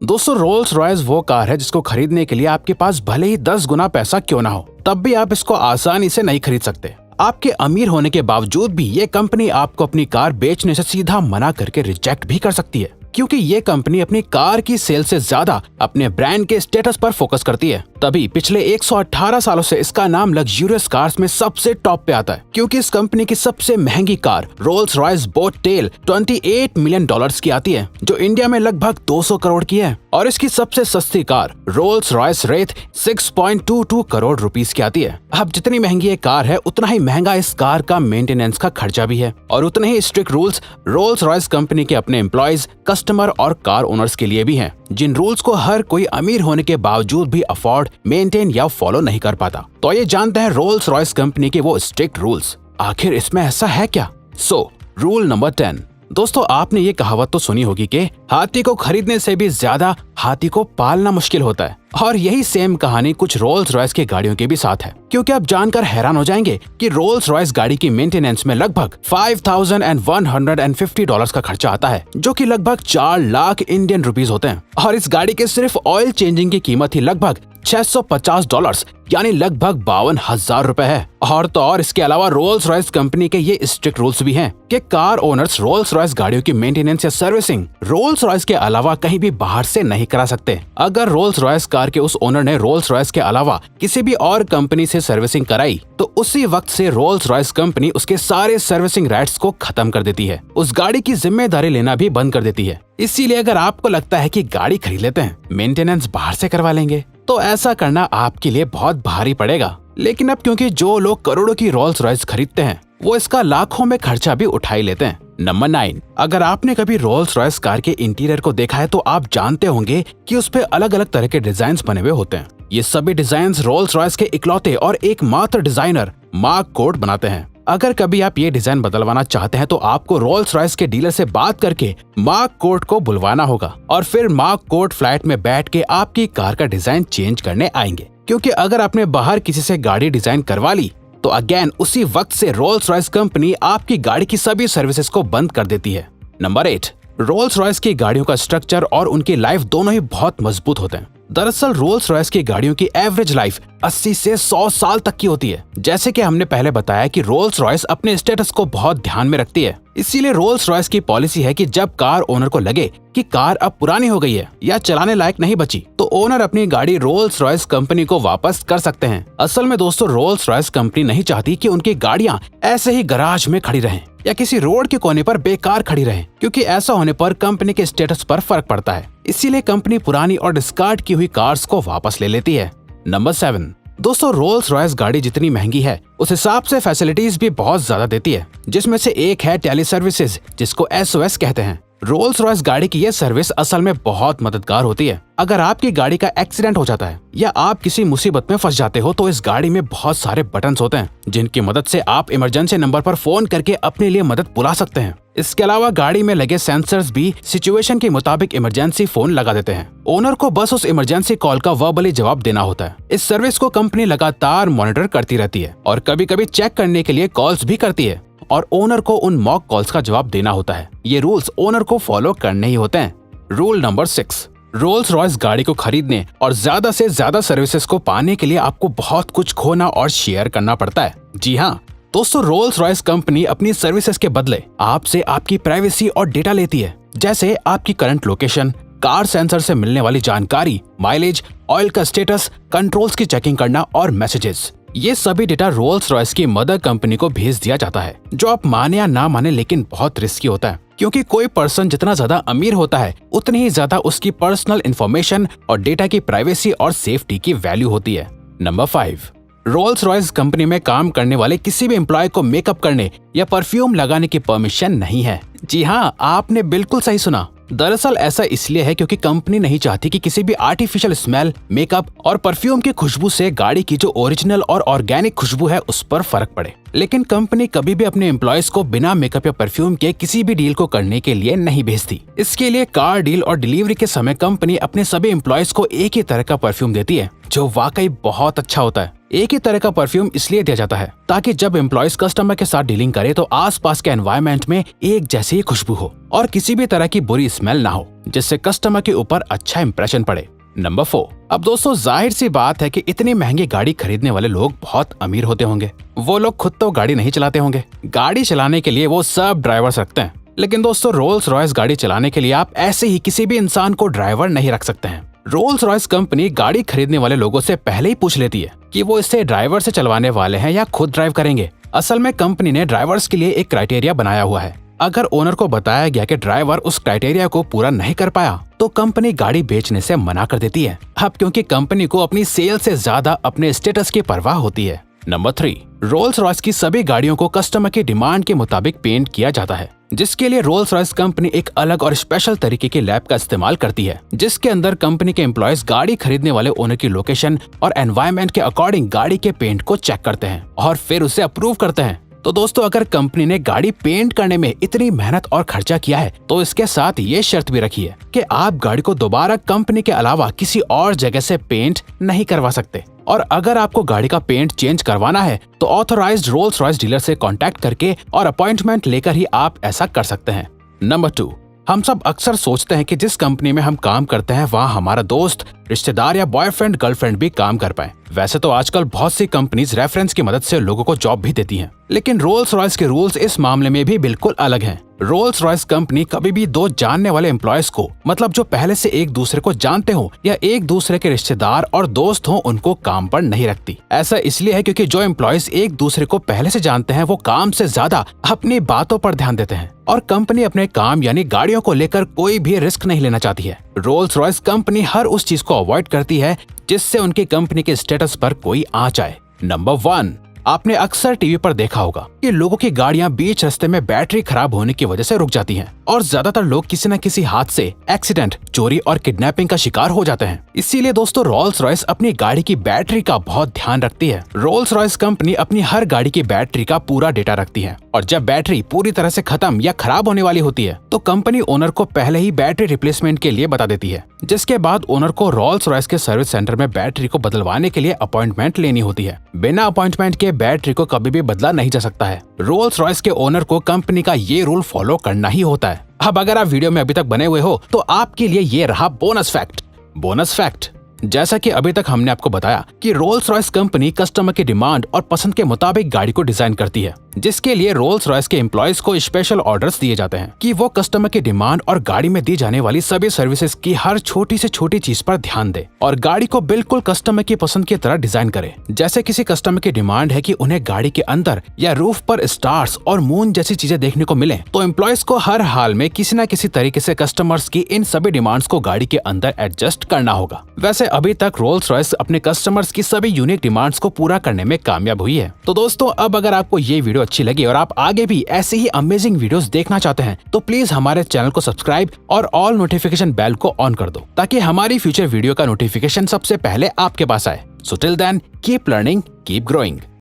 दोस्तों, Rolls Royce वो car है जिसको खरीदने के लिए आपके पास भले ही 10 गुना पैसा क्यों ना हो, तब भी आप इसको आसानी से नहीं खरीद सकते। आपके अमीर होने के बावजूद भी ये कंपनी आपको अपनी कार बेचने से सीधा मना करके रिजेक्ट भी कर सकती है, क्योंकि ये कंपनी अपनी कार की सेल से ज्यादा अपने ब्रांड के स्टेटस पर फोकस करती है। तभी पिछले 118 सालों से इसका नाम लग्जूरियस कार्स में सबसे टॉप पे आता है, क्योंकि इस कंपनी की सबसे महंगी car Rolls Royce boat tail 28 million dollars की आती है, जो इंडिया में लगभग 200 करोड़ की है। और इसकी सबसे सस्ती car Rolls Royce Wraith 6.22 crore rupees की आती है। अब जितनी महंगी ये कार है, उतना ही महंगा इस कार का मेंटेनेंस का खर्चा भी है, और उतने ही strict rules Rolls Royce company के अपने एम्प्लॉयज, कस्टमर और कार ओनर्स के लिए भी हैं, जिन रूल्स को हर कोई अमीर होने के बावजूद भी अफोर्ड, मेंटेन या फॉलो नहीं कर पाता। तो ये जानते हैं रोल्स रॉयस कंपनी के वो स्ट्रिक्ट रूल्स। आखिर इसमें ऐसा है क्या? Rule number 10। दोस्तों, आपने ये कहावत तो सुनी होगी कि हाथी को खरीदने से भी ज्यादा हाथी को पालना मुश्किल होता है, और यही सेम कहानी कुछ रोल्स रॉयस की गाड़ियों के भी साथ है, क्योंकि आप जानकर हैरान हो जाएंगे कि रोल्स रॉयस गाड़ी की मेंटेनेंस में लगभग $5,150 का खर्चा आता है, जो कि लगभग 4 लाख इंडियन रुपीस होते हैं। और इस गाड़ी के सिर्फ ऑयल चेंजिंग की कीमत ही लगभग $650 यानी लगभग 52,000 रुपए है। और तो और इसके अलावा रोल्स रॉयस कंपनी के ये स्ट्रिक्ट रूल्स भी हैं कि कार ओनर्स रोल्स रॉयस गाड़ियों की मेंटेनेंस या सर्विसिंग रोल्स रॉयस के अलावा कहीं भी बाहर से नहीं करा सकते। अगर रोल्स रॉयस कार के उस ओनर ने रोल्स रॉयस के अलावा किसी भी और कंपनी से सर्विसिंग कराई, तो उसी वक्त से रोल्स रॉयस कंपनी उसके सारे सर्विसिंग राइट्स को खत्म कर देती है, उस गाड़ी की जिम्मेदारी लेना भी बंद कर देती है। इसीलिए अगर आपको लगता है कि गाड़ी खरीद लेते हैं, मेंटेनेंस बाहर से करवा लेंगे, तो ऐसा करना आपके लिए बहुत भारी पड़ेगा। लेकिन अब क्योंकि जो लोग करोड़ों की रोल्स रॉयस खरीदते हैं, वो इसका लाखों में खर्चा भी उठा ही लेते हैं। नंबर 9। अगर आपने कभी रोल्स रॉयस कार के इंटीरियर को देखा है, तो आप जानते होंगे कि उस पे अलग अलग तरह के डिजाइन बने हुए होते हैं। ये सभी डिजाइन रोल्स रॉयस के इकलौते और एकमात्र डिजाइनर मार्क कोर्ट बनाते हैं। अगर कभी आप ये डिजाइन बदलवाना चाहते हैं, तो आपको रोल्स रॉयस के डीलर से बात करके मार्क कोर्ट को बुलवाना होगा, और फिर मार्क कोर्ट फ्लैट में बैठ के आपकी कार का डिजाइन चेंज करने आएंगे। क्योंकि अगर आपने बाहर किसी से गाड़ी डिजाइन करवा ली, तो अगेन उसी वक्त से रोल्स रॉयस कंपनी आपकी गाड़ी की सभी सर्विसेज को बंद कर देती है। नंबर 8। रोल्स रॉयस की गाड़ियों का स्ट्रक्चर और उनकी लाइफ दोनों ही बहुत मजबूत होते हैं। दरअसल रोल्स रॉयस की गाड़ियों की एवरेज लाइफ 80 से 100 साल तक की होती है। जैसे कि हमने पहले बताया कि रोल्स रॉयस अपने स्टेटस को बहुत ध्यान में रखती है, इसीलिए रोल्स रॉयस की पॉलिसी है कि जब कार ओनर को लगे कि कार अब पुरानी हो गई है या चलाने लायक नहीं बची, तो ओनर अपनी गाड़ी रोल्स रॉयस कंपनी को वापस कर सकते हैं। असल में दोस्तों, रोल्स रॉयस कंपनी नहीं चाहती कि उनकी गाड़ियां ऐसे ही गराज में खड़ी रहें या किसी रोड के कोने पर बेकार खड़ी रहें, क्योंकि ऐसा होने पर कंपनी के स्टेटस पर फर्क पड़ता है। इसीलिए कंपनी पुरानी और डिस्कार्ड की हुई कार्स को वापस ले लेती है। नंबर 7। दोस्तों, रोल्स रॉयस गाड़ी जितनी महंगी है, उस हिसाब से फैसिलिटीज भी बहुत ज्यादा देती है, जिसमें से एक है टेली सर्विसेज, जिसको SOS कहते हैं। रोल्स रॉयस गाड़ी की ये सर्विस असल में बहुत मददगार होती है। अगर आपकी गाड़ी का एक्सीडेंट हो जाता है या आप किसी मुसीबत में फंस जाते हो, तो इस गाड़ी में बहुत सारे बटन्स होते हैं, जिनकी मदद से आप इमरजेंसी नंबर पर फोन करके अपने लिए मदद बुला सकते हैं। इसके अलावा गाड़ी में लगे सेंसर्स भी सिचुएशन के मुताबिक इमरजेंसी फोन लगा देते हैं। ओनर को बस उस इमरजेंसी कॉल का वर्बली जवाब देना होता है। इस सर्विस को कंपनी लगातार मॉनिटर करती रहती है और कभी कभी चेक करने के लिए कॉल्स भी करती है, और ओनर को उन मॉक कॉल्स का जवाब देना होता है। ये रूल्स ओनर को फॉलो करने ही होते हैं। Rule number 6। रोल्स रॉयस गाड़ी को खरीदने और ज्यादा से ज्यादा सर्विसेज को पाने के लिए आपको बहुत कुछ खोना और शेयर करना पड़ता है। जी हाँ दोस्तों, रोल्स रॉयस कंपनी अपनी सर्विसेज के बदले आपसे आपकी प्राइवेसी और डेटा लेती है, जैसे आपकी करंट लोकेशन, कार सेंसर से मिलने वाली जानकारी, माइलेज, ऑयल का स्टेटस, कंट्रोल्स की चेकिंग करना और मैसेजेस। ये सभी डेटा रोल्स रॉयस की मदर कंपनी को भेज दिया जाता है, जो आप माने या ना माने लेकिन बहुत रिस्की होता है, क्योंकि कोई पर्सन जितना ज्यादा अमीर होता है, उतनी ही ज्यादा उसकी पर्सनल इंफॉर्मेशन और डेटा की प्राइवेसी और सेफ्टी की वैल्यू होती है। नंबर 5। रोल्स रॉयस कंपनी में काम करने वाले किसी भी एम्प्लॉय को मेकअप करने या परफ्यूम लगाने की परमिशन नहीं है। जी हाँ, आपने बिल्कुल सही सुना। दरअसल ऐसा इसलिए है क्योंकि कंपनी नहीं चाहती कि किसी भी आर्टिफिशियल स्मेल, मेकअप और परफ्यूम की खुशबू से गाड़ी की जो ओरिजिनल और ऑर्गेनिक खुशबू है उस पर फर्क पड़े। लेकिन कंपनी कभी भी अपने एम्प्लॉयज को बिना मेकअप या परफ्यूम के किसी भी डील को करने के लिए नहीं भेजती। इसके लिए कार डील और डिलीवरी के समय कंपनी अपने सभी एम्प्लॉयज को एक ही तरह का परफ्यूम देती है, जो वाकई बहुत अच्छा होता है। एक ही तरह का परफ्यूम इसलिए दिया जाता है ताकि जब एम्प्लॉयज कस्टमर के साथ डीलिंग करे तो आसपास के एनवायरनमेंट में एक जैसी ही खुशबू हो और किसी भी तरह की बुरी स्मेल ना हो, जिससे कस्टमर के ऊपर अच्छा इंप्रेशन पड़े। नंबर 4। अब दोस्तों जाहिर सी बात है कि इतनी महंगी गाड़ी खरीदने वाले लोग बहुत अमीर होते होंगे। वो लोग खुद तो गाड़ी नहीं चलाते होंगे, गाड़ी चलाने के लिए वो सब ड्राइवर्स रखते हैं। लेकिन दोस्तों रोल्स रॉयस गाड़ी चलाने के लिए आप ऐसे ही किसी भी इंसान को ड्राइवर नहीं रख सकते हैं। रोल्स रॉयस कंपनी गाड़ी खरीदने वाले लोगों से पहले ही पूछ लेती है कि वो इसे ड्राइवर से चलवाने वाले हैं या खुद ड्राइव करेंगे। असल में कंपनी ने ड्राइवर्स के लिए एक क्राइटेरिया बनाया हुआ है। अगर ओनर को बताया गया कि ड्राइवर उस क्राइटेरिया को पूरा नहीं कर पाया तो कंपनी गाड़ी बेचने से मना कर देती है। अब क्योंकि कंपनी को अपनी सेल से ज्यादा अपने स्टेटस की परवाह होती है। नंबर 3। रोल्स रॉयस की सभी गाड़ियों को कस्टमर की डिमांड के मुताबिक पेंट किया जाता है, जिसके लिए रोल्स रॉयस कंपनी एक अलग और स्पेशल तरीके की लैब का इस्तेमाल करती है, जिसके अंदर कंपनी के एम्प्लॉयज गाड़ी खरीदने वाले ओनर की लोकेशन और एनवायरनमेंट के अकॉर्डिंग गाड़ी के पेंट को चेक करते हैं और फिर उसे अप्रूव करते हैं। तो दोस्तों अगर कंपनी ने गाड़ी पेंट करने में इतनी मेहनत और खर्चा किया है तो इसके साथ ये शर्त भी रखी है कि आप गाड़ी को दोबारा कंपनी के अलावा किसी और जगह से पेंट नहीं करवा सकते। और अगर आपको गाड़ी का पेंट चेंज करवाना है तो ऑथराइज्ड रोल्स रॉयस डीलर से कांटेक्ट करके और अपॉइंटमेंट लेकर ही आप ऐसा कर सकते हैं। नंबर 2। हम सब अक्सर सोचते हैं कि जिस कंपनी में हम काम करते हैं वहाँ हमारा दोस्त, रिश्तेदार या बॉयफ्रेंड गर्लफ्रेंड भी काम कर पाए। वैसे तो आजकल बहुत सी कंपनीज रेफरेंस की मदद से लोगों को जॉब भी देती हैं, लेकिन रोल्स रॉयस के रूल्स इस मामले में भी बिल्कुल अलग हैं। रोल्स रॉयस कंपनी कभी भी दो जानने वाले एम्प्लॉयज को, मतलब जो पहले से एक दूसरे को जानते हो या एक दूसरे के रिश्तेदार और दोस्त हो, उनको काम पर नहीं रखती। ऐसा इसलिए है क्योंकि जो एम्प्लॉयज एक दूसरे को पहले से जानते हैं वो काम से ज्यादा अपनी बातों पर ध्यान देते हैं और कंपनी अपने काम यानी गाड़ियों को लेकर कोई भी रिस्क नहीं लेना चाहती है। रोल्स रॉयस कंपनी हर उस चीज को अवॉइड करती है जिससे उनकी कंपनी के स्टेटस पर कोई आंच आए। नंबर 1। आपने अक्सर टीवी पर देखा होगा कि लोगों की गाड़ियां बीच रास्ते में बैटरी खराब होने की वजह से रुक जाती हैं और ज्यादातर लोग किसी न किसी हादसे, एक्सीडेंट, चोरी और किडनैपिंग का शिकार हो जाते हैं। इसीलिए दोस्तों रोल्स रॉयस अपनी गाड़ी की बैटरी का बहुत ध्यान रखती है। रोल्स रॉयस कंपनी अपनी हर गाड़ी की बैटरी का पूरा डेटा रखती है और जब बैटरी पूरी तरह से खत्म या खराब होने वाली होती है तो कंपनी ओनर को पहले ही बैटरी रिप्लेसमेंट के लिए बता देती है, जिसके बाद ओनर को रोल्स रॉयस के सर्विस सेंटर में बैटरी को बदलवाने के लिए अपॉइंटमेंट लेनी होती है। बिना अपॉइंटमेंट के बैटरी को कभी भी बदला नहीं जा सकता है। रोल्स रॉयस के ओनर को कंपनी का ये रूल फॉलो करना ही होता है। अब अगर आप वीडियो में अभी तक बने हुए हो तो आपके लिए ये रहा बोनस फैक्ट। जैसा कि अभी तक हमने आपको बताया कि रोल्स रॉयस कंपनी कस्टमर की डिमांड और पसंद के मुताबिक गाड़ी को डिजाइन करती है, जिसके लिए रोल्स रॉयस के एम्प्लॉयज को स्पेशल ऑर्डर्स दिए जाते हैं कि वो कस्टमर की डिमांड और गाड़ी में दी जाने वाली सभी सर्विसेज की हर छोटी से छोटी चीज पर ध्यान दे और गाड़ी को बिल्कुल कस्टमर की पसंद की तरह डिजाइन करे। जैसे किसी कस्टमर की डिमांड है कि उन्हें गाड़ी के अंदर या रूफ पर स्टार्स और मून जैसी चीजें देखने को मिले, तो एम्प्लॉयज को हर हाल में किसी न किसी तरीके से कस्टमर्स की इन सभी डिमांड्स को गाड़ी के अंदर एडजस्ट करना होगा। वैसे अभी तक रोल्स रॉयस अपने कस्टमर्स की सभी यूनिक डिमांड्स को पूरा करने में कामयाब हुई है। तो दोस्तों अब अगर आपको ये वीडियो अच्छी लगी और आप आगे भी ऐसे ही अमेजिंग वीडियोस देखना चाहते हैं तो प्लीज हमारे चैनल को सब्सक्राइब और ऑल नोटिफिकेशन बेल को ऑन कर दो ताकि हमारी फ्यूचर वीडियो का नोटिफिकेशन सबसे पहले आपके पास आए। So till then keep learning, keep growing.